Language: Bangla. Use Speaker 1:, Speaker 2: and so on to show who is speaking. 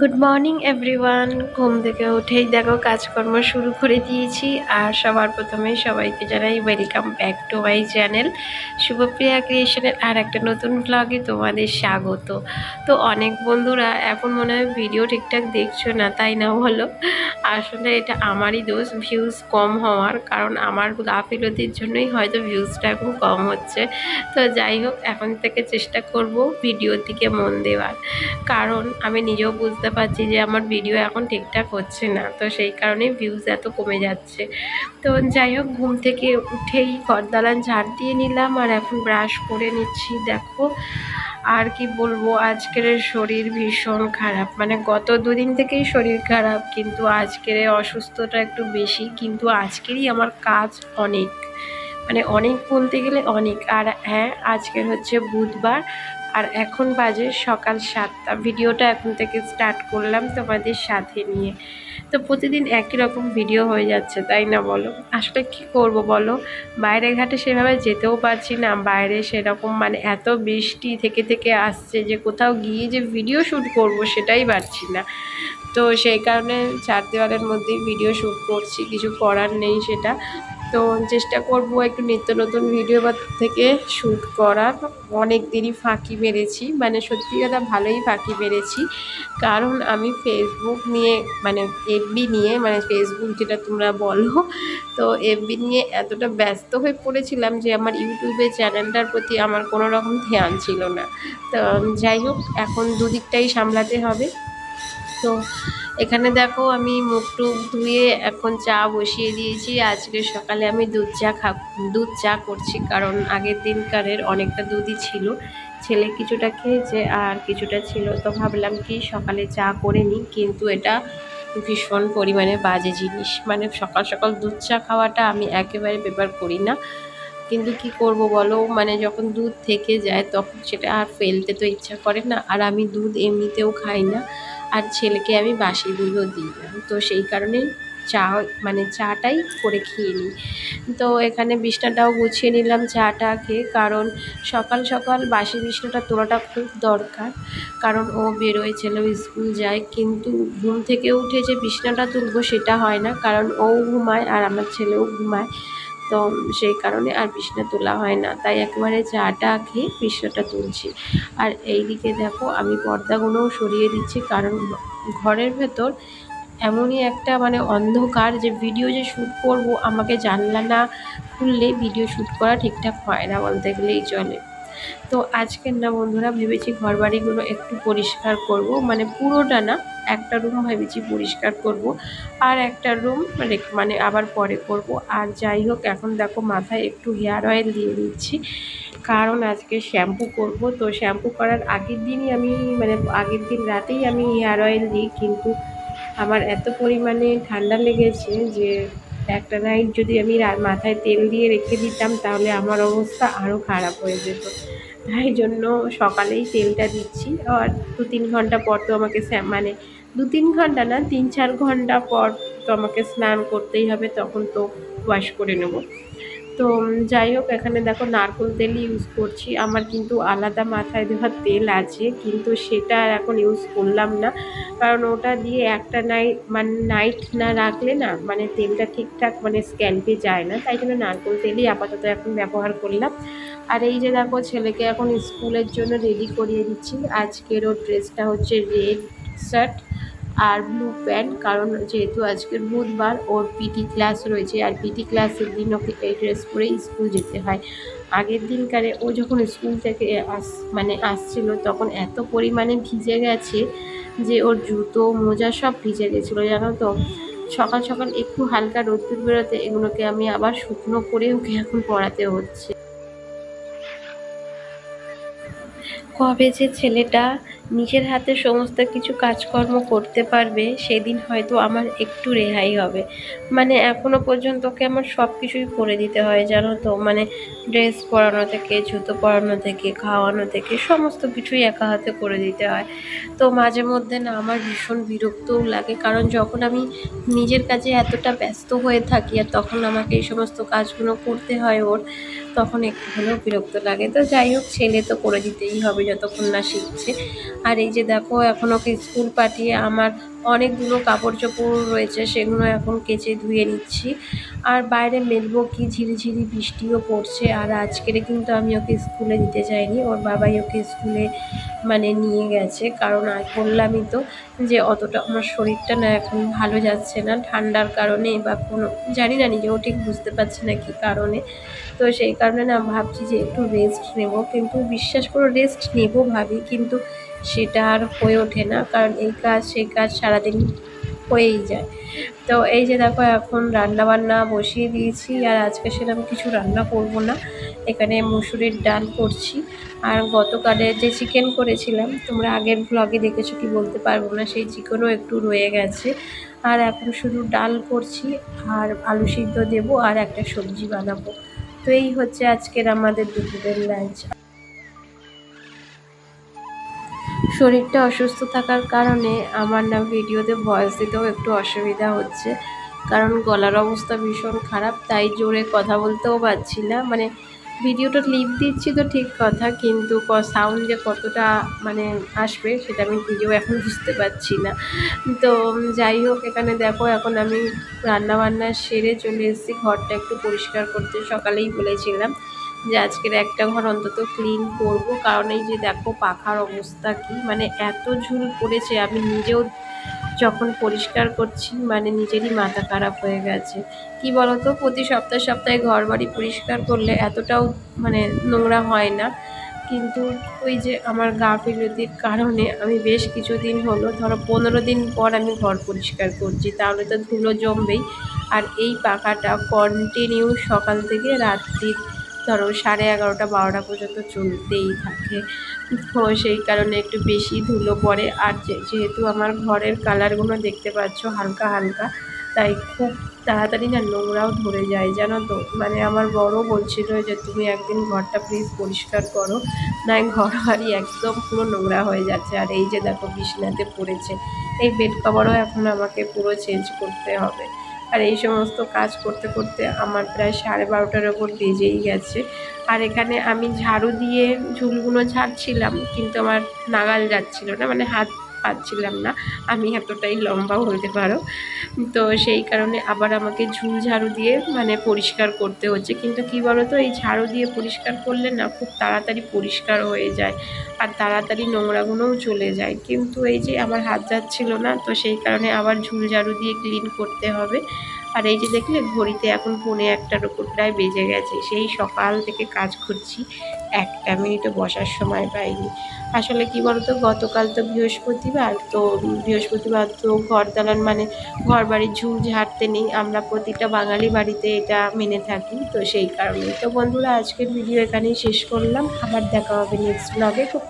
Speaker 1: Good morning everyone. ঘুম থেকে উঠেই দেখো কাজকর্ম শুরু করে দিয়েছি। আর সবার প্রথমে সবাইকে জানাই welcome back to my channel Shubhapriya ক্রিয়েশনের আর একটা নতুন ব্লগে তোমাদের স্বাগত। তো অনেক বন্ধুরা এখন মনে হয় ভিডিও ঠিকঠাক দেখছো না, তাই না বলো? আসলে এটা আমারই দোষ, ভিউজ কম হওয়ার, কারণ আমার গাফিলতির জন্যই হয়তো ভিউজটা এখন কম হচ্ছে। তো যাই হোক, এখন থেকে চেষ্টা করব ভিডিওর দিকে মন দেওয়ার, কারণ আমি নিজেও বুঝতে পারছি যে আমার ভিডিও এখন ঠিকঠাক হচ্ছে না, তো সেই কারণে ভিউজ এত কমে যাচ্ছে। তো যাই হোক, ঘুম থেকে উঠেই ঘরদালান ঝাড় দিয়ে নিলাম আর এখন ব্রাশ করে নিচ্ছি। দেখো আর কি বলবো, আজকের শরীর ভীষণ খারাপ, মানে গত দুদিন থেকেই শরীর খারাপ, কিন্তু আজকের অসুস্থতা একটু বেশি। কিন্তু আজকেরই আমার কাজ অনেক, মানে অনেক বলতে গেলে অনেক। আর হ্যাঁ, আজকের হচ্ছে বুধবার আর এখন বাজে সকাল 7টা। ভিডিওটা এখন থেকে স্টার্ট করলাম তোমাদের সাথে নিয়ে। তো প্রতিদিন একই রকম ভিডিও হয়ে যাচ্ছে, তাই না বলো? আসলে কি করব বলো, বাইরে ঘাটে সেভাবে যেতেও পারছি না। বাইরে সেরকম মানে এত বৃষ্টি থেকে থেকে আসছে যে কোথাও গিয়ে যে ভিডিও শ্যুট করব সেটাই পারছি না। তো সেই কারণে চার দেওয়ালের মধ্যেই ভিডিও শ্যুট করছি, কিছু করার নেই সেটা। তো চেষ্টা করব একটু নিত্য নতুন ভিডিও থেকে শ্যুট করার। অনেক দিনই ফাঁকি মেরেছি, মানে সত্যি কথা ভালোই ফাঁকি মেরেছি, কারণ আমি ফেসবুক নিয়ে মানে এফবি নিয়ে, মানে ফেসবুক যেটা তোমরা বলো, তো এফবি নিয়ে এতটা ব্যস্ত হয়ে পড়েছিলাম যে আমার ইউটিউবের চ্যানেলটার প্রতি আমার কোনো রকম ধ্যান ছিল না। তো যাই হোক, এখন দুদিকটাই সামলাতে হবে। তো এখানে দেখো আমি মুখ টুক ধুয়ে এখন চা বসিয়ে দিয়েছি। আজকে সকালে আমি দুধ চা করছি, কারণ আগের দিনকারের অনেকটা দুধই ছিল। ছেলে কিছুটা খেয়েছে আর কিছুটা ছিল, তো ভাবলাম কি সকালে চা করে নিই। কিন্তু এটা ভীষণ পরিমাণে বাজে জিনিস, মানে সকাল সকাল দুধ চা খাওয়াটা আমি একেবারে প্রেফার করি না। কিন্তু কি করব বলো, মানে যখন দুধ থেকে যায় তখন সেটা আর ফেলতে তো ইচ্ছা করে না। আর আমি দুধ এমনিতেও খাই না, আর ছেলেকে আমি বাসি দুধও দিই না। তো সেই কারণে চা, মানে চাটাই করে খেয়ে নিই। তো এখানে বিছনাটাও গুছিয়ে নিলাম চাটা খেয়ে, কারণ সকাল সকাল বাসি বিছনাটা তোলাটা খুব দরকার, কারণ ও বেরোয়, ছেলেও স্কুল যায়। কিন্তু ঘুম থেকে উঠে যে বিছনাটা তুলবো সেটা হয় না, কারণ ও ঘুমায় আর আমার ছেলেও ঘুমায়। তো সেই কারণে আর বিছনা তোলা হয় না, তাই একেবারে চাটা খেয়ে বিছনাটা তুলছি। আর এই দিকে দেখো আমি পর্দাগুলোও সরিয়ে দিচ্ছি, কারণ ঘরের ভেতর এমনই একটা মানে অন্ধকার যে ভিডিও যে শ্যুট করব, আমাকে জানলা না খুললে ভিডিও শ্যুট করা ঠিকঠাক হয় না বলতে গেলেই চলে। তো আজকের না বন্ধুরা, ভেবেছি ঘরবাড়িগুলো একটু পরিষ্কার করব, মানে পুরোটা না, একটা রুম ভেবেছি পরিষ্কার করব, আর একটা রুম মানে আবার পরে করব। আর যাই হোক, এখন দেখো মাথায় একটু হেয়ার অয়েল দিয়ে দিচ্ছি, কারণ আজকে শ্যাম্পু করব। তো শ্যাম্পু করার আগের দিনই আমি, মানে আগের দিন রাতেই আমি হেয়ার অয়েল দিই, কিন্তু আমার এত পরিমাণে ঠান্ডা লেগেছে যে একটা নাইট যদি আমি মাথায় তেল দিয়ে রেখে দিতাম তাহলে আমার অবস্থা আরও খারাপ হয়ে যেত। তাই জন্য সকালেই তেলটা দিচ্ছি। আর 2-3 ঘন্টা পর তো আমাকে মানে 2-3 ঘন্টা না, 3-4 ঘন্টা পর তো আমাকে স্নান করতেই হবে, তখন তো ওয়াশ করে নেব। তো যাই হোক, এখানে দেখো নারকেল তেলই ইউজ করছি। আমার কিন্তু আলাদা মাথায় দেওয়ার তেল আছে, কিন্তু সেটা আর এখন ইউজ করলাম না, কারণ ওটা দিয়ে একটা নাইট না রাখলে না, মানে তেলটা ঠিকঠাক মানে স্ক্যাল্পে যায় না। তাই জন্য নারকেল তেলই আপাতত এখন ব্যবহার করলাম। আর এই যে দেখো ছেলেকে এখন স্কুলের জন্য রেডি করিয়ে দিচ্ছি। আজকের ওর ড্রেসটা হচ্ছে রেড শার্ট আর ব্লু প্যান্ট, কারণ যেহেতু আজকের বুধবার ওর পিটি ক্লাস রয়েছে, আর পিটি ক্লাসের দিন ওকে এই ড্রেস পরেই স্কুল যেতে হয়। আগের দিনকারে ও যখন স্কুল থেকে আসছিল তখন এত পরিমাণে ভিজে গেছে যে ওর জুতো মোজা সব ভিজে গেছিলো, জানো তো। সকাল সকাল একটু হালকা রোদ্দুর বেরোতে এগুলোকে আমি আবার শুকনো করে ওকে এখন পরাতে হচ্ছে। কবে যে ছেলেটা নিজের হাতে সমস্ত কিছু কাজকর্ম করতে পারবে সেদিন হয়তো আমার একটু রেহাই হবে। মানে এখনো পর্যন্ত ওকে আমার সব কিছুই করে দিতে হয়, জানো তো। মানে ড্রেস পরানো থেকে, জুতো পরানো থেকে, খাওয়ানো থেকে সমস্ত কিছুই একা হাতে করে দিতে হয়। তো মাঝে মধ্যে না আমার ভীষণ বিরক্তও লাগে, কারণ যখন আমি নিজের কাজে এতটা ব্যস্ত হয়ে থাকি আর তখন আমাকে এই সমস্ত কাজগুলো করতে হয় ওর, তখন একটু হলেও বিরক্ত লাগে। তো যাই হোক, ছেলে তো করে দিতেই হবে যতক্ষণ না শিখছে। আর এই যে দেখো এখন ওকে স্কুল পাঠিয়ে আমার অনেকগুলো কাপড় চোপড় রয়েছে, সেগুলো এখন কেচে ধুয়ে নিচ্ছি। আর বাইরে মেলবো কি, ঝিরিঝিরি বৃষ্টিও পড়ছে। আর আজকের কিন্তু আমি ওকে স্কুলে দিতে চাইনি, ওর বাবাই ওকে স্কুলে মানে নিয়ে গেছে। কারণ আর বললামই তো যে অতটা আমার শরীরটা না এখন ভালো যাচ্ছে না, ঠান্ডার কারণে বা কোনো জানি না, নিজেও ঠিক বুঝতে পারছি না কী কারণে। তো সেই কারণে না ভাবছি যে একটু রেস্ট নেব, কিন্তু বিশ্বাস করো রেস্ট নেব ভাবি, কিন্তু সেটা আর হয়ে ওঠে না। কারণ এই কাজ সেই কাজ সারাদিন হয়েই যায়। তো এই যে দেখো এখন রান্না বান্না বসিয়ে দিয়েছি। আর আজকে সেরকম কিছু রান্না করব না, এখানে মুসুরির ডাল করছি। আর গতকালে যে চিকেন করেছিলাম, তোমরা আগের ব্লগে দেখেছো কি বলতে পারবো না, সেই চিকেনও একটু রয়ে গেছে। আর এখন শুধু ডাল করছি, আর আলু সিদ্ধ দেবো, আর একটা সবজি বানাবো। তো এই হচ্ছে আজকের আমাদের দুপুরের লাঞ্চ। শরীরটা অসুস্থ থাকার কারণে আমার না ভিডিওতে ভয়েস দিতেও একটু অসুবিধা হচ্ছে, কারণ গলার অবস্থা ভীষণ খারাপ, তাই জোরে কথা বলতেও পারছি না। মানে ভিডিওটা ক্লিপ দিচ্ছি তো ঠিক কথা, কিন্তু সাউন্ড যে কতটা মানে আসবে সেটা আমি ভিডিও এখন বুঝতে পারছি না। তো যাই হোক, এখানে দেখো এখন আমি রান্নাবান্না সেরে চলে এসেছি ঘরটা একটু পরিষ্কার করতে। সকালেই বলেছিলাম যে আজকের একটা ঘর অন্তত ক্লিন করব, কারণ এই যে দেখো পাখার অবস্থা কি, মানে এত ঝুল পড়েছে, আমি নিজেও যখন পরিষ্কার করছি মানে নিজেরই মাথা খারাপ হয়ে গেছে। কি বলতো, প্রতি সপ্তাহে সপ্তাহে ঘর বাড়ি পরিষ্কার করলে এতটাও মানে নোংরা হয় না, কিন্তু ওই যে আমার গাফিলতির কারণে আমি বেশ কিছুদিন হলো, ধরো 15 দিন পর আমি ঘর পরিষ্কার করছি, তাহলে তো ধুলো জমবেই। আর এই পাখাটা কন্টিনিউ সকাল থেকে রাত্রির ধরো 11:30 12টা পর্যন্ত চলতেই থাকে। তো সেই কারণে একটু বেশি ধুলো পড়ে। আর যেহেতু আমার ঘরের কালারগুলো দেখতে পাচ্ছ হালকা হালকা, তাই খুব তাড়াতাড়ি না নোংরাও ধরে যায়, জানো তো। মানে আমার বড় বলছিল যে তুমি একদিন ঘরটা প্লিজ পরিষ্কার করো, নয় ঘর বাড়ি একদম পুরো নোংরা হয়ে যাচ্ছে। আর এই যে দেখো বিছনাতে পড়েছে, এই বেড কভারও এখন আমাকে পুরো চেঞ্জ করতে হবে। আর এই সমস্ত কাজ করতে করতে আমার প্রায় 12:30টার ওপর বেজেই গেছে। আর এখানে আমি ঝাড়ু দিয়ে ঝুলগুলো ঝাড়ছিলাম, কিন্তু আমার নাগাল যাচ্ছিল না, মানে হাত পাচ্ছিলাম না, আমি এতটাই লম্বা বলতে পারো। তো সেই কারণে আবার আমাকে ঝুল ঝাড়ু দিয়ে মানে পরিষ্কার করতে হচ্ছে। কিন্তু কি বলো তো, এই ঝাড়ু দিয়ে পরিষ্কার করলে না খুব তাড়াতাড়ি পরিষ্কার হয়ে যায়, আর তাড়াতাড়ি নোংরাগুলোও চলে যায়। কিন্তু এই যে আমার হাত যাচ্ছিল না, তো সেই কারণে আবার ঝুল ঝাড়ু দিয়ে ক্লিন করতে হবে। আর এই যে দেখলে ঘড়িতে এখন 1:45টার ওপর প্রায় বেজে গেছে, সেই সকাল থেকে কাজ করছি, একটা মিনিটও বসার সময় পাইনি। আসলে কি বলতো, গতকাল তো বৃহস্পতিবার, তো বৃহস্পতিবার তো ঘর দালান মানে ঘর বাড়ির ঝুল ঝাড়তে নেই, আমরা প্রতিটা বাঙালি বাড়িতে এটা মেনে থাকি। তো সেই কারণে তো বন্ধুরা, আজকের ভিডিও এখানেই শেষ করলাম, আবার দেখা হবে নেক্সট ব্লগে খুব